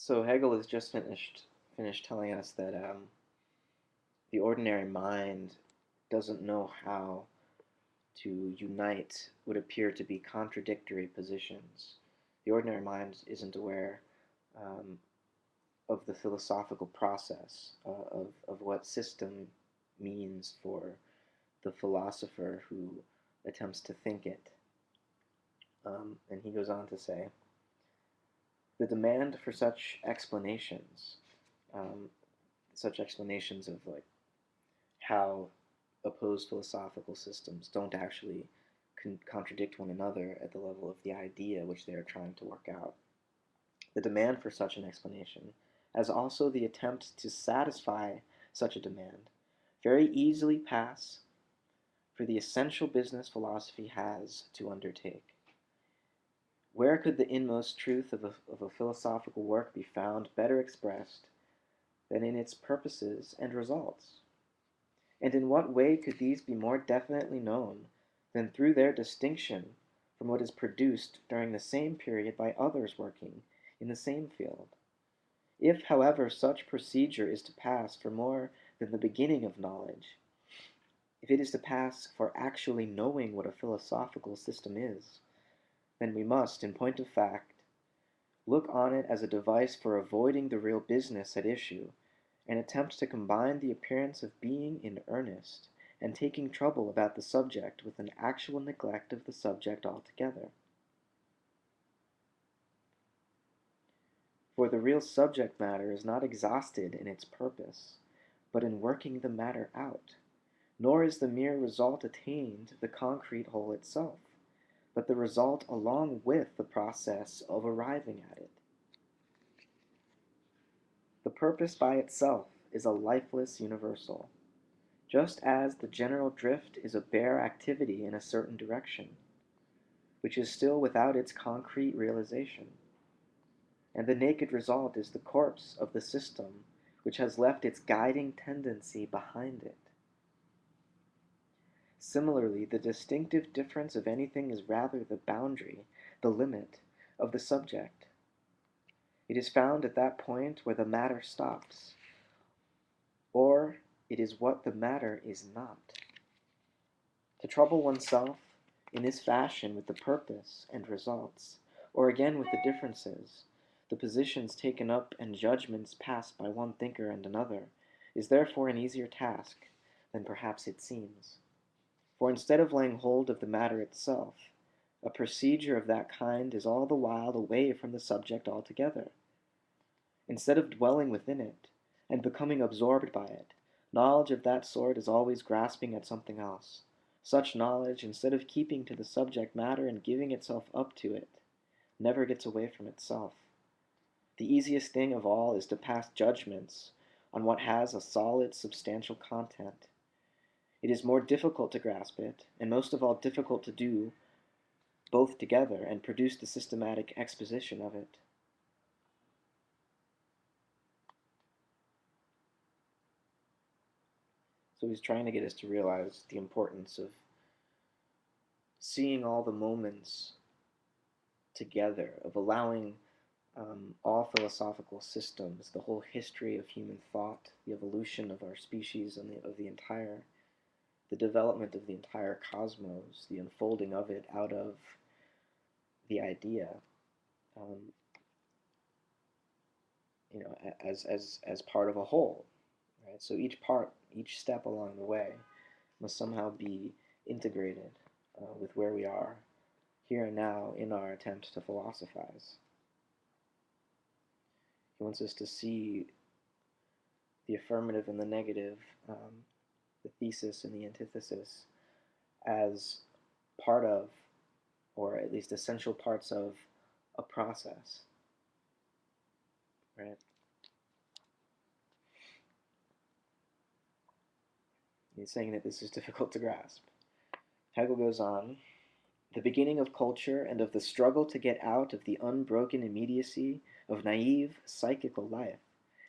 So Hegel has just finished telling us that the ordinary mind doesn't know how to unite what appear to be contradictory positions. The ordinary mind isn't aware um, of the philosophical process of what system means for the philosopher who attempts to think it. And he goes on to say, the demand for um, such explanations of like how opposed philosophical systems don't actually contradict one another at the level of the idea which they are trying to work out. The demand for such an explanation, as also the attempt to satisfy such a demand, very easily pass for the essential business philosophy has to undertake. Where could the inmost truth of a philosophical work be found better expressed than in its purposes and results? And in what way could these be more definitely known than through their distinction from what is produced during the same period by others working in the same field? If, however, such procedure is to pass for more than the beginning of knowledge, if it is to pass for actually knowing what a philosophical system is, then we must, in point of fact, look on it as a device for avoiding the real business at issue, and attempt to combine the appearance of being in earnest and taking trouble about the subject with an actual neglect of the subject altogether. For the real subject matter is not exhausted in its purpose, but in working the matter out, nor is the mere result attained the concrete whole itself, but the result along with the process of arriving at it. The purpose by itself is a lifeless universal, just as the general drift is a bare activity in a certain direction, which is still without its concrete realization, and the naked result is the corpse of the system which has left its guiding tendency behind it. Similarly, the distinctive difference of anything is rather the boundary, the limit, of the subject. It is found at that point where the matter stops, or it is what the matter is not. To trouble oneself in this fashion with the purpose and results, or again with the differences, the positions taken up and judgments passed by one thinker and another, is therefore an easier task than perhaps it seems. For instead of laying hold of the matter itself, a procedure of that kind is all the while away from the subject altogether. Instead of dwelling within it, and becoming absorbed by it, knowledge of that sort is always grasping at something else. Such knowledge, instead of keeping to the subject matter and giving itself up to it, never gets away from itself. The easiest thing of all is to pass judgments on what has a solid, substantial content. It is more difficult to grasp it, and most of all difficult to do both together and produce the systematic exposition of it. So he's trying to get us to realize the importance of seeing all the moments together, of allowing all philosophical systems, the whole history of human thought, the evolution of our species and the development of the entire cosmos, the unfolding of it out of the idea, um, as part of a whole, right? So each part, each step along the way, must somehow be integrated with where we are here and now in our attempt to philosophize. He wants us to see the affirmative and the negative, the thesis and the antithesis, as part of, or at least essential parts of, a process, right? He's saying that this is difficult to grasp. Hegel goes on, the beginning of culture and of the struggle to get out of the unbroken immediacy of naive psychical life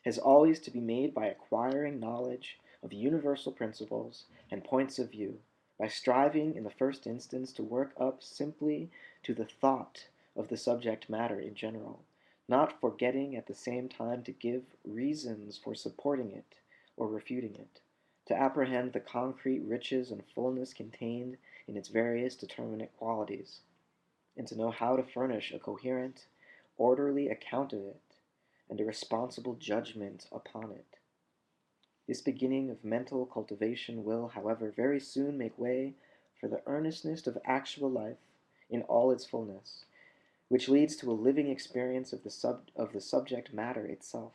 has always to be made by acquiring knowledge of universal principles and points of view, by striving in the first instance to work up simply to the thought of the subject matter in general, not forgetting at the same time to give reasons for supporting it or refuting it, to apprehend the concrete riches and fullness contained in its various determinate qualities, and to know how to furnish a coherent, orderly account of it, and a responsible judgment upon it. This beginning of mental cultivation will, however, very soon make way for the earnestness of actual life in all its fullness, which leads to a living experience of the subject matter itself.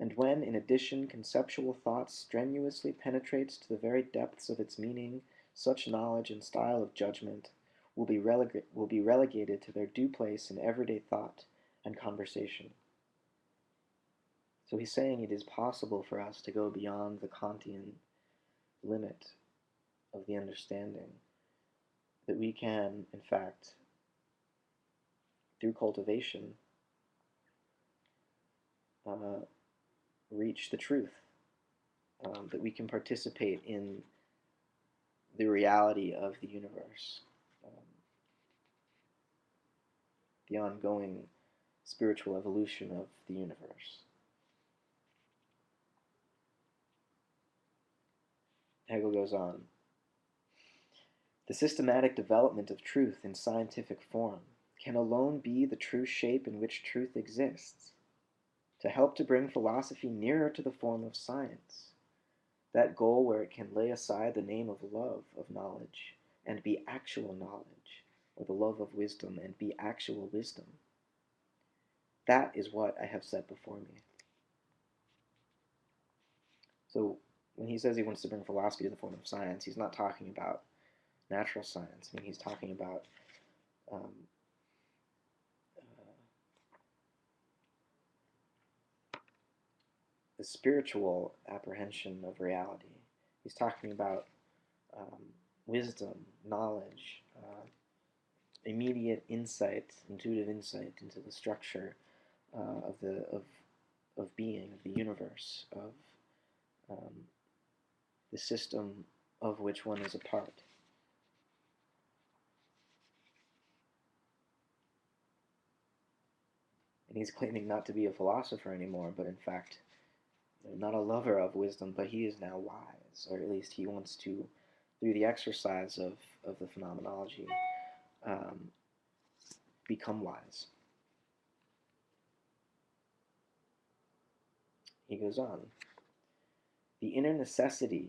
And when, in addition, conceptual thought strenuously penetrates to the very depths of its meaning, such knowledge and style of judgment will be relegated to their due place in everyday thought and conversation. So he's saying it is possible for us to go beyond the Kantian limit of the understanding, that we can, in fact, through cultivation, reach the truth, that we can participate in the reality of the universe, the ongoing spiritual evolution of the universe. Hegel goes on. The systematic development of truth in scientific form can alone be the true shape in which truth exists, to help to bring philosophy nearer to the form of science, that goal where it can lay aside the name of love of knowledge and be actual knowledge, or the love of wisdom and be actual wisdom. That is what I have set before me. So when he says he wants to bring philosophy to the form of science, he's not talking about natural science. I mean, he's talking about um, the spiritual apprehension of reality. He's talking about wisdom, knowledge, immediate insight, intuitive insight into the structure of being, of the universe, of the system of which one is a part. And he's claiming not to be a philosopher anymore, but in fact, not a lover of wisdom, but he is now wise, or at least he wants to, through the exercise of the phenomenology, become wise. He goes on. The inner necessity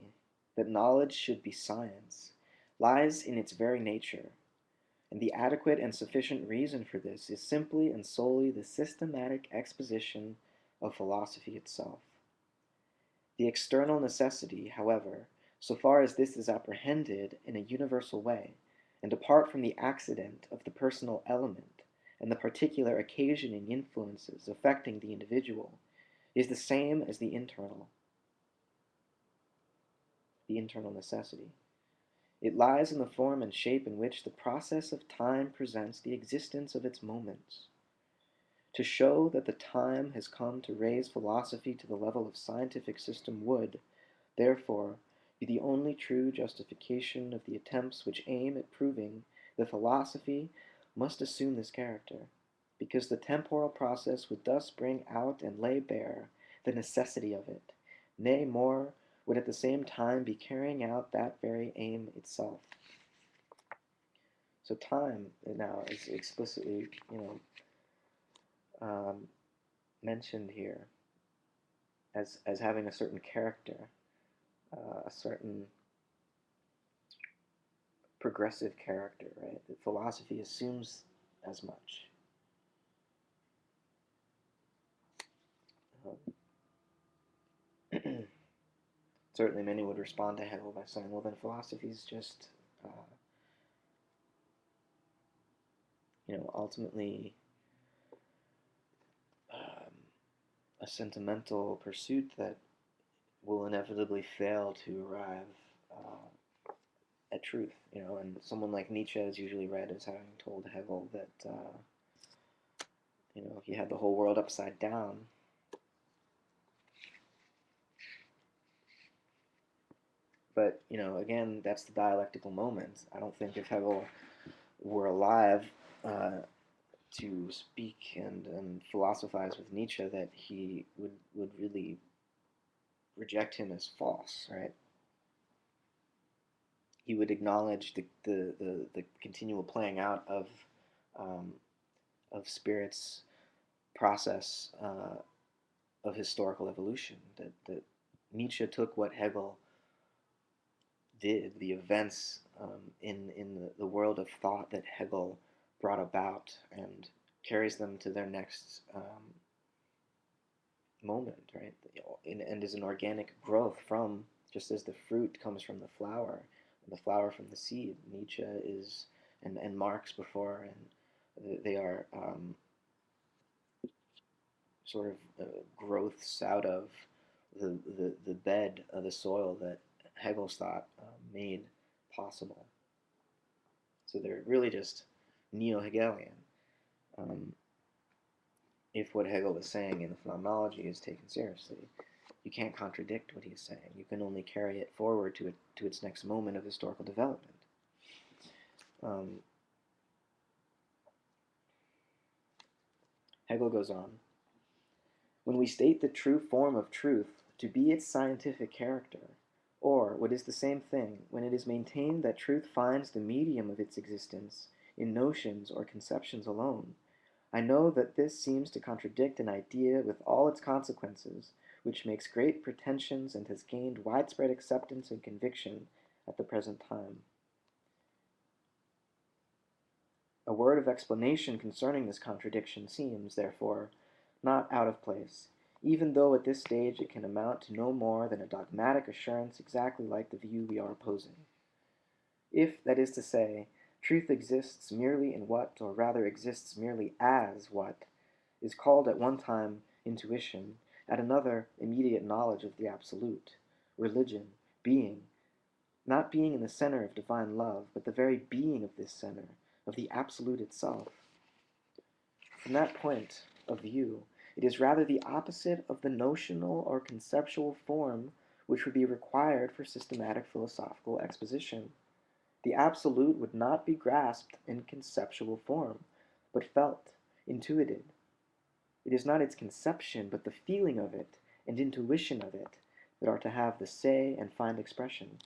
that knowledge should be science lies in its very nature, and the adequate and sufficient reason for this is simply and solely the systematic exposition of philosophy itself. The external necessity, however, so far as this is apprehended in a universal way, and apart from the accident of the personal element and the particular occasioning influences affecting the individual, is the same as the internal necessity. It lies in the form and shape in which the process of time presents the existence of its moments. To show that the time has come to raise philosophy to the level of scientific system would, therefore, be the only true justification of the attempts which aim at proving that philosophy must assume this character, because the temporal process would thus bring out and lay bare the necessity of it, nay more, would at the same time be carrying out that very aim itself. So time now is explicitly, mentioned here as having a certain character, a certain progressive character, right? That philosophy assumes as much. Certainly many would respond to Hegel by saying, well, then philosophy is just, ultimately a sentimental pursuit that will inevitably fail to arrive at truth, and someone like Nietzsche is usually read as having told Hegel that, he had the whole world upside down. But, again, that's the dialectical moment. I don't think if Hegel were alive to speak and philosophize with Nietzsche that he would really reject him as false, right? He would acknowledge the continual playing out um, of spirit's process of historical evolution. That Nietzsche took what Hegel did, the events in the world of thought that Hegel brought about, and carries them to their next moment, right? And is an organic growth from, just as the fruit comes from the flower, and the flower from the seed. Nietzsche is, and Marx before, and they are sort of growths out of the bed of the soil that Hegel's thought made possible. So they're really just neo-Hegelian. Um, if what Hegel is saying in the Phenomenology is taken seriously, you can't contradict what he's saying. You can only carry it forward to its next moment of historical development. Hegel goes on. When we state the true form of truth to be its scientific character, or, what is the same thing, when it is maintained that truth finds the medium of its existence in notions or conceptions alone, I know that this seems to contradict an idea with all its consequences, which makes great pretensions and has gained widespread acceptance and conviction at the present time. A word of explanation concerning this contradiction seems, therefore, not out of place, even though at this stage it can amount to no more than a dogmatic assurance exactly like the view we are opposing. If, that is to say, truth exists merely in what, or rather exists merely as what, is called at one time intuition, at another immediate knowledge of the absolute, religion, being, not being in the center of divine love, but the very being of this center, of the absolute itself. From that point of view, it is rather the opposite of the notional or conceptual form which would be required for systematic philosophical exposition. The absolute would not be grasped in conceptual form, but felt, intuited. It is not its conception, but the feeling of it and intuition of it that are to have the say and find expression.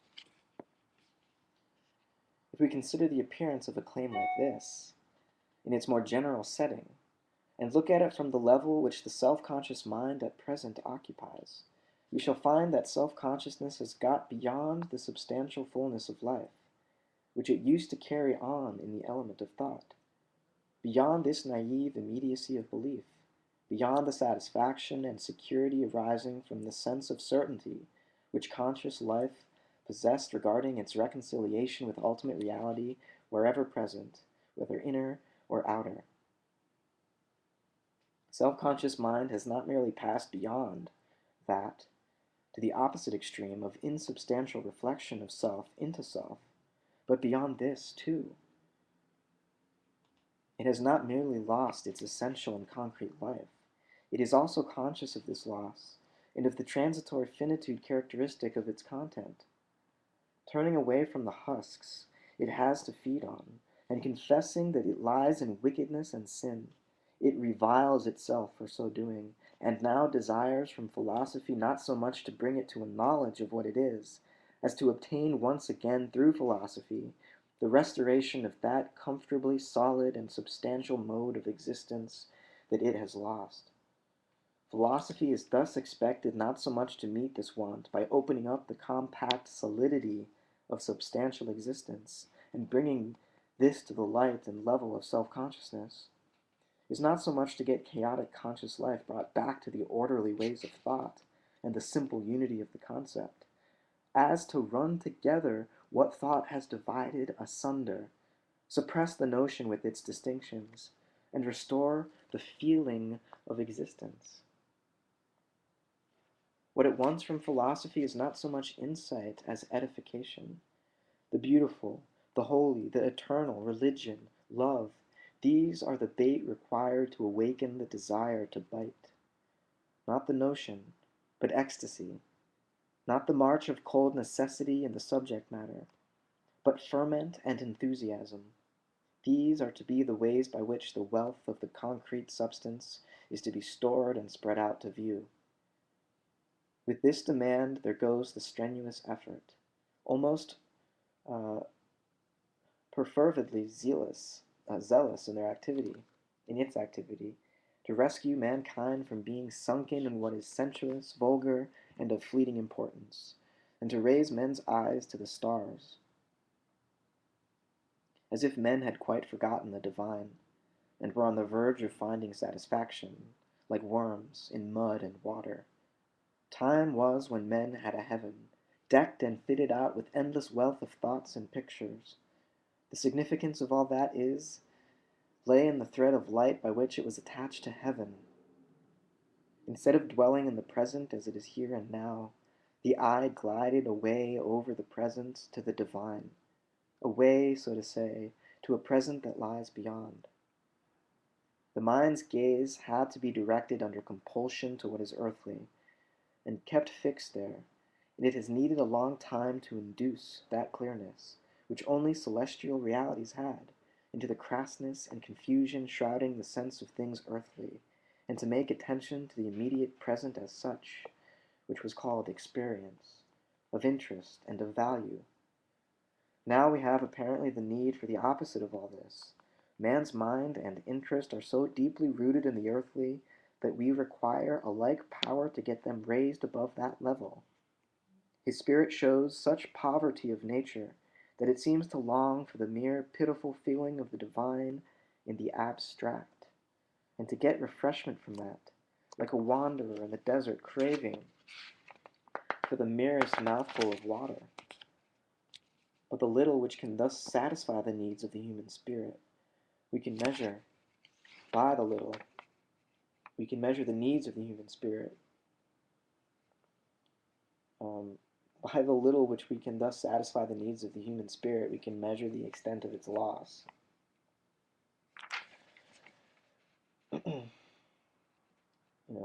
If we consider the appearance of a claim like this, in its more general setting, and look at it from the level which the self-conscious mind at present occupies, we shall find that self-consciousness has got beyond the substantial fullness of life, which it used to carry on in the element of thought, beyond this naive immediacy of belief, beyond the satisfaction and security arising from the sense of certainty which conscious life possessed regarding its reconciliation with ultimate reality wherever present, whether inner or outer. Self-conscious mind has not merely passed beyond that to the opposite extreme of insubstantial reflection of self into self, but beyond this too. It has not merely lost its essential and concrete life, it is also conscious of this loss and of the transitory finitude characteristic of its content. Turning away from the husks it has to feed on, and confessing that it lies in wickedness and sin, it reviles itself for so doing, and now desires from philosophy not so much to bring it to a knowledge of what it is, as to obtain once again through philosophy the restoration of that comfortably solid and substantial mode of existence that it has lost. Philosophy is thus expected not so much to meet this want by opening up the compact solidity of substantial existence and bringing this to the light and level of self-consciousness, is not so much to get chaotic conscious life brought back to the orderly ways of thought and the simple unity of the concept, as to run together what thought has divided asunder, suppress the notion with its distinctions, and restore the feeling of existence. What it wants from philosophy is not so much insight as edification. The beautiful, the holy, the eternal, religion, love, these are the bait required to awaken the desire to bite. Not the notion, but ecstasy. Not the march of cold necessity in the subject matter, but ferment and enthusiasm. These are to be the ways by which the wealth of the concrete substance is to be stored and spread out to view. With this demand there goes the strenuous effort, almost uh, perfervidly zealous in its activity, to rescue mankind from being sunken in what is sensuous, vulgar, and of fleeting importance, and to raise men's eyes to the stars, as if men had quite forgotten the divine, and were on the verge of finding satisfaction, like worms, in mud and water. Time was when men had a heaven, decked and fitted out with endless wealth of thoughts and pictures. The significance of all that lay in the thread of light by which it was attached to heaven. Instead of dwelling in the present as it is here and now, the eye glided away over the present to the divine, away, so to say, to a present that lies beyond. The mind's gaze had to be directed under compulsion to what is earthly, and kept fixed there, and it has needed a long time to induce that clearness, which only celestial realities had, into the crassness and confusion shrouding the sense of things earthly, and to make attention to the immediate present as such, which was called experience, of interest and of value. Now we have apparently the need for the opposite of all this. Man's mind and interest are so deeply rooted in the earthly that we require a like power to get them raised above that level. His spirit shows such poverty of nature that it seems to long for the mere pitiful feeling of the divine in the abstract, and to get refreshment from that, like a wanderer in the desert craving for the merest mouthful of water. But the little which can thus satisfy the needs of the human spirit, we can measure by the little. We can measure the needs of the human spirit by the little which we can thus satisfy the needs of the human spirit, we can measure the extent of its loss.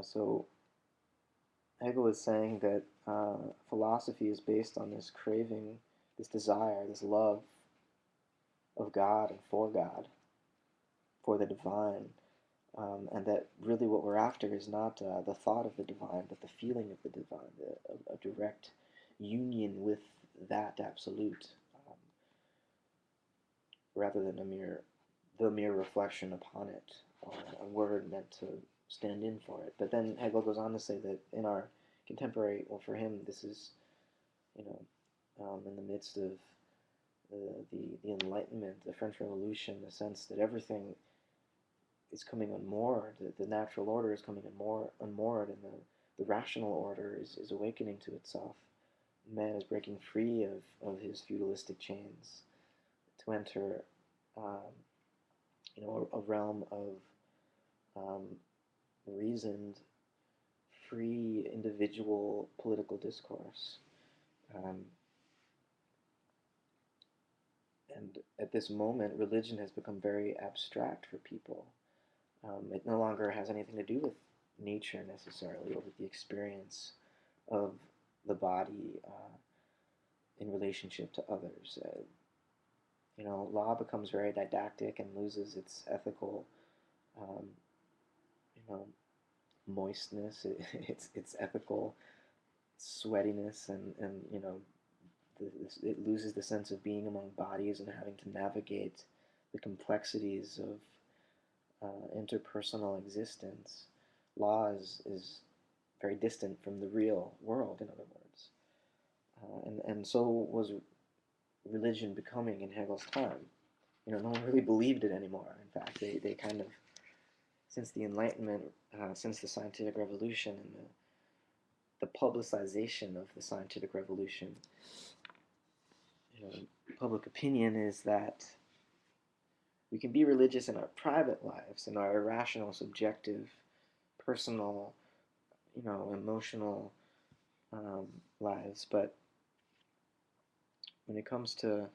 So Hegel is saying that philosophy is based on this craving, this desire, this love of God and for the divine, and that really what we're after is not the thought of the divine, but the feeling of the divine, a direct union with that absolute, rather than the mere reflection upon it, or a word meant to stand in for it. But then Hegel goes on to say that in our contemporary, well, for him, this is, in the midst of the Enlightenment, the French Revolution, the sense that everything is coming unmoored, the natural order is coming unmoored, and the rational order is awakening to itself. Man is breaking free of his feudalistic chains to enter, a realm of reasoned, free, individual political discourse. And at this moment, religion has become very abstract for people. It no longer has anything to do with nature necessarily, or with the experience of the body in relationship to others. Law becomes very didactic and loses its ethical, um, you know, moistness, its ethical sweatiness, and it loses the sense of being among bodies and having to navigate the complexities of interpersonal existence. Law is very distant from the real world, in other words. And so was religion becoming in Hegel's time. No one really believed it anymore. In fact, they kind of, since the Enlightenment, since the scientific revolution and the publicization of the scientific revolution, public opinion is that we can be religious in our private lives, in our irrational, subjective, personal, emotional lives, but when it comes to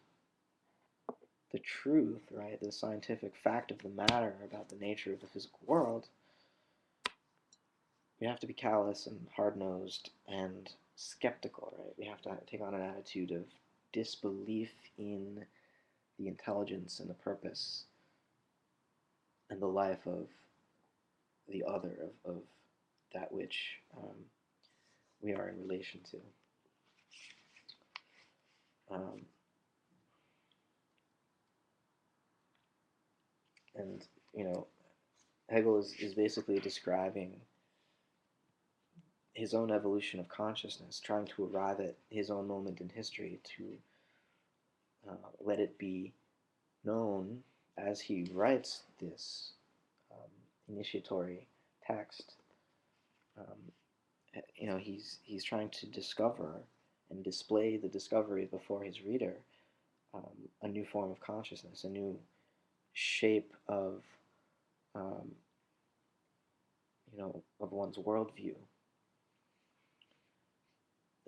the truth, right, the scientific fact of the matter about the nature of the physical world, we have to be callous and hard-nosed and skeptical, right? We have to take on an attitude of disbelief in the intelligence and the purpose and the life of the other, of that which we are in relation to. Um, and, you know, Hegel is basically describing his own evolution of consciousness, trying to arrive at his own moment in history to let it be known as he writes this initiatory text. Um, he's trying to discover and display the discovery before his reader, a new form of consciousness, a new shape of um, of one's worldview.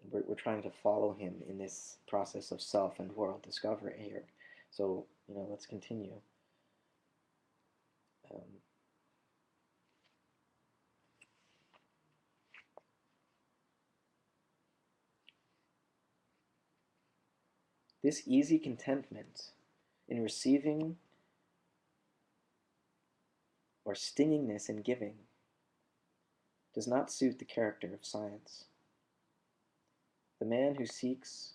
And we're trying to follow him in this process of self and world discovery here. So, let's continue. Um, this easy contentment in receiving or stingingness in giving does not suit the character of science. The man who seeks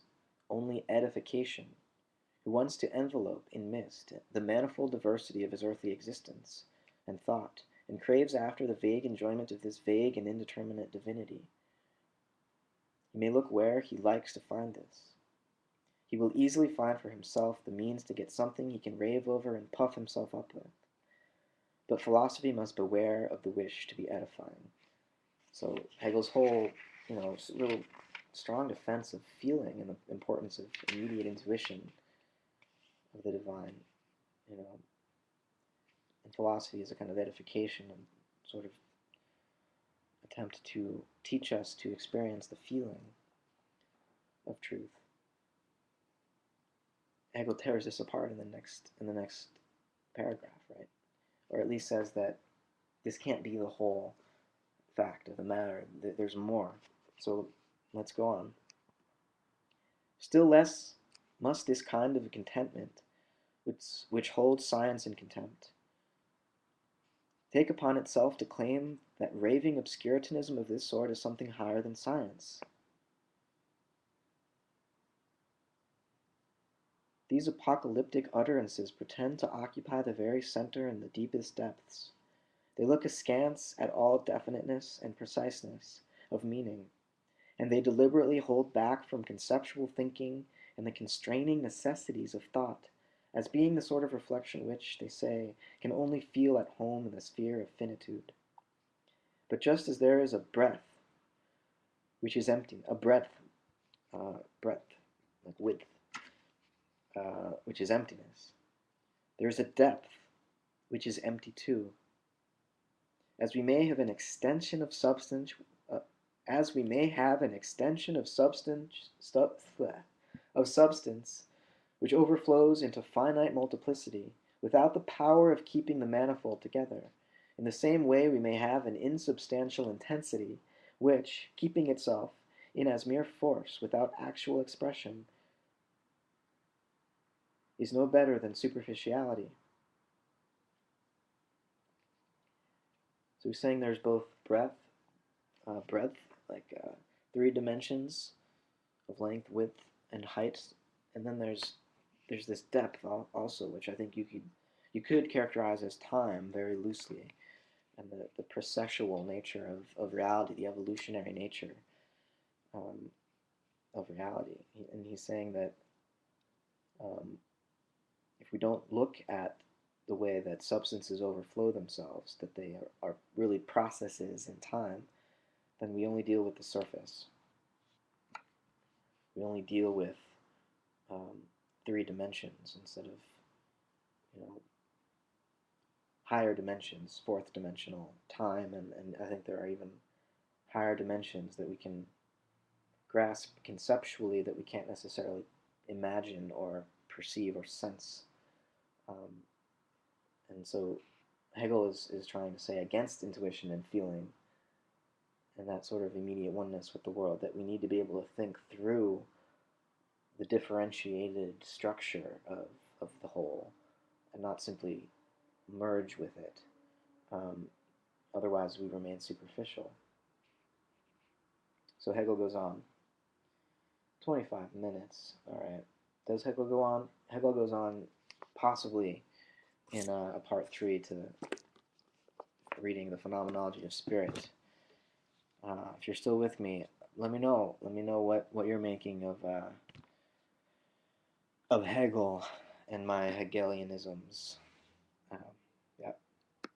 only edification, who wants to envelope in mist the manifold diversity of his earthly existence and thought, and craves after the vague enjoyment of this vague and indeterminate divinity. He may look where he likes to find this. He will easily find for himself the means to get something he can rave over and puff himself up with. But philosophy must beware of the wish to be edifying. So Hegel's whole, real strong defense of feeling and the importance of immediate intuition of the divine, you know, and philosophy is a kind of edification and sort of attempt to teach us to experience the feeling of truth. Hegel tears this apart in the next paragraph, right? Or at least says that this can't be the whole fact of the matter. There's more. So let's go on. Still less must this kind of contentment, which holds science in contempt, take upon itself to claim that raving obscurantism of this sort is something higher than science. These apocalyptic utterances pretend to occupy the very center and the deepest depths. They look askance at all definiteness and preciseness of meaning, and they deliberately hold back from conceptual thinking and the constraining necessities of thought, as being the sort of reflection which, they say, can only feel at home in the sphere of finitude. But just as there is a breadth which is empty, breadth, like width, which is emptiness, there is a depth which is empty too. As we may have an extension of substance, as we may have an extension of substance which overflows into finite multiplicity without the power of keeping the manifold together, in the same way we may have an insubstantial intensity which, keeping itself in as mere force without actual expression, is no better than superficiality. So he's saying there's both breadth, like 3 dimensions of length, width, and height, and then there's this depth also, which I think you could characterize as time very loosely, and the processual nature of reality, the evolutionary nature um, of reality. And he's saying that um, if we don't look at the way that substances overflow themselves, that they are really processes in time, then we only deal with the surface. We only deal with um, 3 dimensions instead of, higher dimensions, fourth dimensional time, and I think there are even higher dimensions that we can grasp conceptually that we can't necessarily imagine or perceive or sense. Um, and so Hegel is trying to say against intuition and feeling and that sort of immediate oneness with the world, that we need to be able to think through the differentiated structure of the whole and not simply merge with it. Um, Otherwise, we remain superficial. So Hegel goes on. 25 minutes. All right. Does Hegel go on? Hegel goes on possibly in a part 3 to reading the Phenomenology of Spirit. If you're still with me, let me know. Let me know what you're making of Hegel and my Hegelianisms.